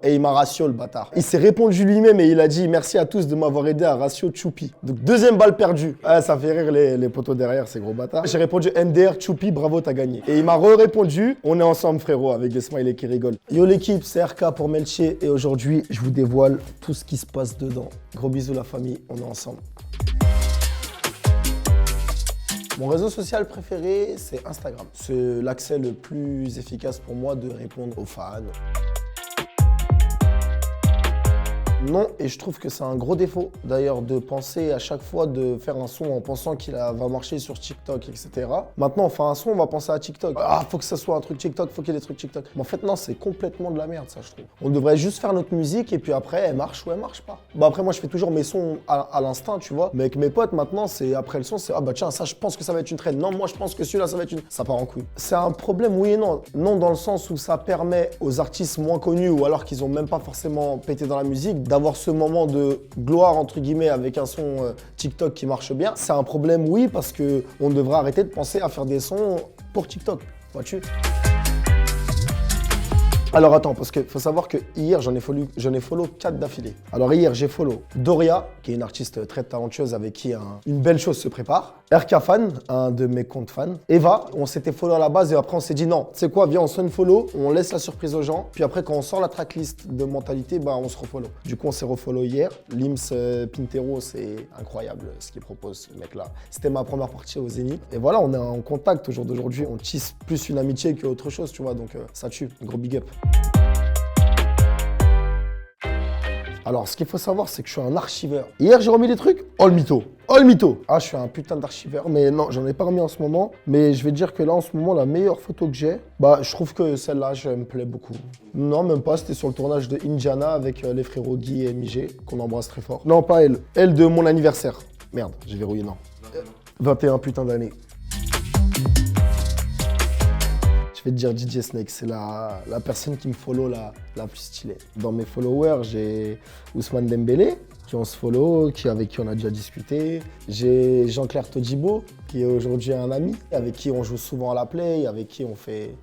Et il m'a ratio le bâtard. Il s'est répondu lui-même et il a dit merci à tous de m'avoir aidé à ratio Choupi. Donc deuxième balle perdue. Ah, ça fait rire les poteaux derrière, ces gros bâtards. J'ai répondu NDR Choupi, bravo t'as gagné. Et il m'a répondu on est ensemble frérot avec des smileys qui rigolent. Yo l'équipe, c'est RK pour Melchier et aujourd'hui je vous dévoile tout ce qui se passe dedans. Gros bisous la famille, on est ensemble. Mon réseau social préféré, c'est Instagram. C'est l'accès le plus efficace pour moi de répondre aux fans. Non, et je trouve que c'est un gros défaut, d'ailleurs, de penser à chaque fois de faire un son en pensant qu'il va marcher sur TikTok, etc. Maintenant, on fait un son, on va penser à TikTok. Ah, faut que ça soit un truc TikTok, faut qu'il y ait des trucs TikTok. Mais en fait, non, c'est complètement de la merde, ça, je trouve. On devrait juste faire notre musique et puis après, elle marche ou elle marche pas. Bah après, moi, je fais toujours mes sons à l'instinct, tu vois. Mais avec mes potes, maintenant, c'est après le son, c'est ah bah tiens, ça, je pense que ça va être une trend. Non, moi, je pense que celui-là, ça va être une... Ça part en couille. C'est un problème, oui et non. Non, dans le sens où ça permet aux artistes moins connus ou alors qu'ils ont même pas forcément pété dans la musique d'avoir ce moment de gloire entre guillemets avec un son TikTok qui marche bien. C'est un problème, oui, parce que on devrait arrêter de penser à faire des sons pour TikTok, vois-tu? Alors attends, parce qu'il faut savoir que hier, j'en ai follow 4 d'affilée. Alors hier, j'ai follow Doria, qui est une artiste très talentueuse avec qui une belle chose se prépare. RK Fan, un de mes comptes fans. Eva, on s'était follow à la base et après on s'est dit non, tu sais quoi, viens, on se follow, on laisse la surprise aux gens. Puis après, quand on sort la tracklist de mentalité, bah on se refollow. Du coup, on s'est refollow hier. Lims Pintero, c'est incroyable ce qu'il propose, ce mec-là. C'était ma première partie au Zénith. Et voilà, on est en contact au jour d'aujourd'hui. On tisse plus une amitié qu'autre chose, tu vois, donc ça tue. Gros big up. Alors, ce qu'il faut savoir, c'est que je suis un archiveur. Hier, j'ai remis des trucs. Oh le mytho. Oh le mytho. Ah, je suis un putain d'archiveur. Mais non, j'en ai pas remis en ce moment. Mais je vais te dire que là, en ce moment, la meilleure photo que j'ai, bah, je trouve que celle-là, je me plaît beaucoup. Non, même pas. C'était sur le tournage de Indiana avec les frérots Guy et Migé, qu'on embrasse très fort. Non, pas elle. Elle de mon anniversaire. Merde, j'ai verrouillé, non. 21 putain d'années. Je vais te dire DJ Snake, c'est la personne qui me follow la plus stylée. Dans mes followers, j'ai Ousmane Dembélé, qui on se follow, avec qui on a déjà discuté. J'ai Jean-Claire Todibo, qui est aujourd'hui un ami, avec qui on joue souvent à la play, avec qui on fait...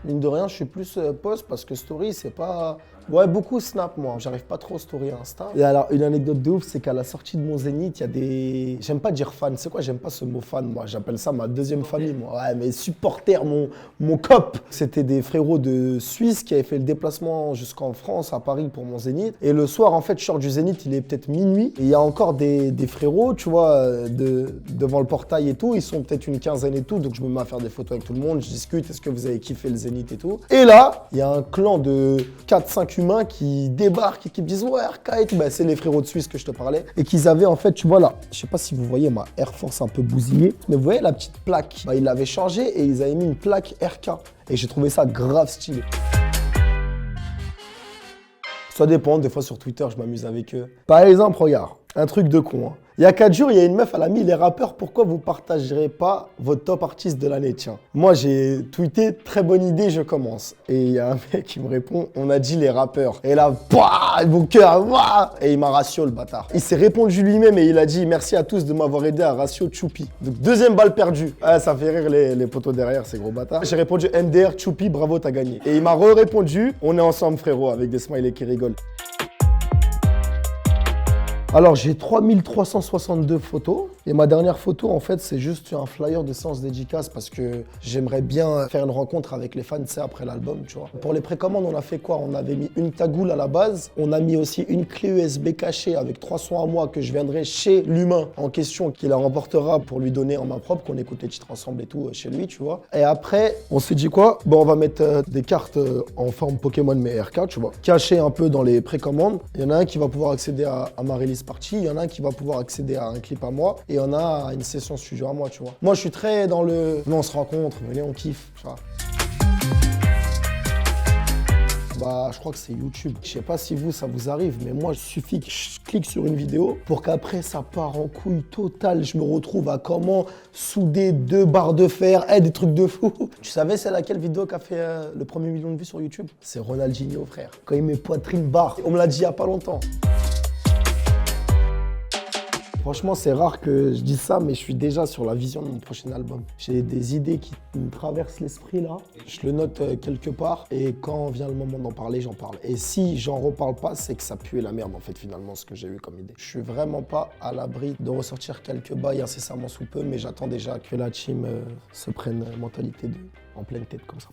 Mine de rien, je suis plus post parce que story, c'est pas... Ouais, beaucoup Snap, moi. J'arrive pas trop story Insta. Et alors, une anecdote de ouf, c'est qu'à la sortie de mon Zénith, il y a des... J'aime pas dire fan. C'est quoi? J'aime pas ce mot fan, moi. J'appelle ça ma deuxième famille, moi. Ouais, mes supporters, mon cop. C'était des frérots de Suisse qui avaient fait le déplacement jusqu'en France, à Paris, pour mon Zénith. Et le soir, en fait, je sors du Zénith, il est peut-être minuit. Et il y a encore des frérots, tu vois, devant le portail et tout. Ils sont peut-être une quinzaine et tout. Donc, je me mets à faire des photos avec tout le monde. Je discute. Est-ce que vous avez kiffé le Zénith et tout? Et là, il y a un clan de 4-5 humains qui débarquent et qui me disent ouais RK et tout, bah, c'est les frérots de Suisse que je te parlais et qu'ils avaient en fait, tu vois là, je sais pas si vous voyez ma Air Force un peu bousillée, mais vous voyez la petite plaque, bah, ils l'avaient changée et ils avaient mis une plaque RK et j'ai trouvé ça grave stylé. Ça dépend, des fois sur Twitter je m'amuse avec eux. Par exemple, regarde, un truc de con, hein. Il y a 4 jours, il y a une meuf, elle a mis les rappeurs, pourquoi vous partagerez pas votre top artiste de l'année, tiens. Moi, j'ai tweeté, très bonne idée, je commence. Et il y a un mec qui me répond, on a dit les rappeurs. Et là, bah, mon cœur, bah, et il m'a ratio le bâtard. Il s'est répondu lui-même et il a dit merci à tous de m'avoir aidé à ratio Choupi. Donc deuxième balle perdue. Ah, ça fait rire les poteaux derrière, ces gros bâtards. J'ai répondu NDR Choupi, bravo, t'as gagné. Et il m'a répondu, on est ensemble frérot, avec des smileys qui rigolent. Alors, j'ai 3362 photos et ma dernière photo, en fait, c'est juste un flyer de séance dédicace parce que j'aimerais bien faire une rencontre avec les fans, c'est après l'album, tu vois. Pour les précommandes, on a fait quoi? On avait mis une cagoule à la base, on a mis aussi une clé USB cachée avec 300 à moi que je viendrai chez l'humain en question qui la remportera pour lui donner en main propre, qu'on écoute les titres ensemble et tout chez lui, tu vois. Et après, on s'est dit quoi? Bon, on va mettre des cartes en forme Pokémon mais RK, tu vois, cachées un peu dans les précommandes. Il y en a un qui va pouvoir accéder à ma release partie, il y en a un qui va pouvoir accéder à un clip à moi et il y en a à une session studio à moi, tu vois. Moi, je suis très dans le... Venez, on se rencontre, venez, on kiffe, tu vois. Bah, je crois que c'est YouTube. Je sais pas si vous, ça vous arrive, mais moi, il suffit que je clique sur une vidéo pour qu'après, ça part en couille totale. Je me retrouve à comment souder 2 barres de fer, des trucs de fou. Tu savais, c'est laquelle vidéo qui a fait le 1er million de vues sur YouTube? C'est Ronaldinho, frère. Quand il met poitrine barre. On me l'a dit il y a pas longtemps. Franchement, c'est rare que je dise ça, mais je suis déjà sur la vision de mon prochain album. J'ai des idées qui me traversent l'esprit là. Je le note quelque part et quand vient le moment d'en parler, j'en parle. Et si j'en reparle pas, c'est que ça pue la merde en fait finalement ce que j'ai eu comme idée. Je suis vraiment pas à l'abri de ressortir quelques bails incessamment sous peu, mais j'attends déjà que la team se prenne mentalité en pleine tête comme ça.